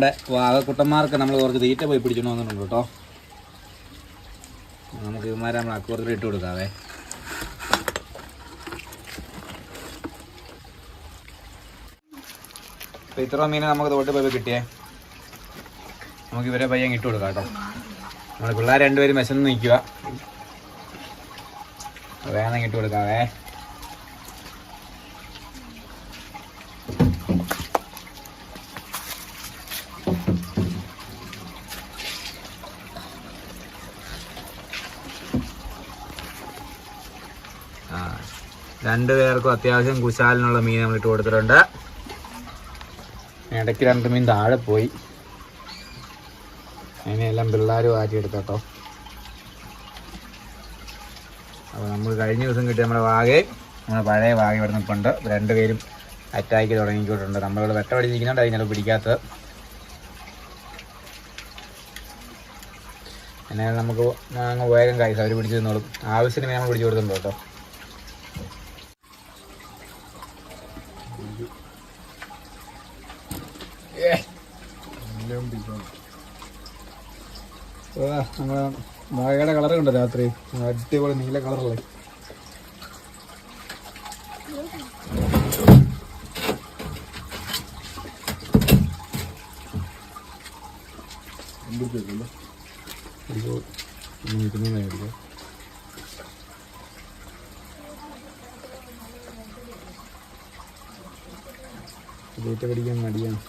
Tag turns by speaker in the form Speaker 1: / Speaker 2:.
Speaker 1: നമ്മുടെ വാഗക്കുട്ടന്മാർക്ക് നമ്മൾ കുറച്ച് തീറ്റ പോയി പിടിച്ചോണ്ട് വന്നിട്ടുണ്ട് കേട്ടോ. നമുക്ക് ഇവന്മാരെ നമ്മൾ അക്വറിയത്തിൽ ഇട്ട് കൊടുക്കാവേ. അപ്പോൾ ഇത്ര മീനെ നമുക്ക് തോട്ട് പോയി കിട്ടിയേ. നമുക്ക് ഇവരെ പയ്യൻ ഇട്ട് കൊടുക്കാം കേട്ടോ. നമ്മുടെ പിള്ളേർ രണ്ടുപേരും വിശന്ന് നിൽക്കുക. വേണമെങ്കിൽ ഇട്ട് കൊടുക്കാവേ. രണ്ടുപേർക്കും അത്യാവശ്യം കുശാലിനുള്ള മീൻ നമ്മൾ ഇട്ട് കൊടുത്തിട്ടുണ്ട്. ഇടയ്ക്ക് 2 മീൻ താഴെ പോയി. അതിനെല്ലാം പിള്ളേർ മാറ്റിയെടുത്തോ. അപ്പോൾ നമ്മൾ കഴിഞ്ഞ ദിവസം കിട്ടിയ നമ്മുടെ വാഗയും നമ്മുടെ പഴയ വാഗ ഇവിടെ നിൽപ്പുണ്ട്. 2 പേരും അറ്റാക്ക് തുടങ്ങിയിട്ടുണ്ട്. നമ്മളിവിടെ വെട്ട പഠിച്ചിരിക്കുന്നുണ്ട്. അതിനാലും പിടിക്കാത്തത്. എന്നാൽ നമുക്ക് അങ്ങ് വേഗം കഴിച്ചാൽ അവർ പിടിച്ചു തന്നോളും. ആവശ്യത്തിന് നമ്മൾ പിടിച്ചു കൊടുത്തിട്ടുണ്ട് കേട്ടോ. നമ്മളെ വാഴയുടെ കളർ കണ്ടോ രാത്രി? അടിപൊളി നീല കളറല്ലേ. തീറ്റ പിടിക്കാൻ മടിയാണ്.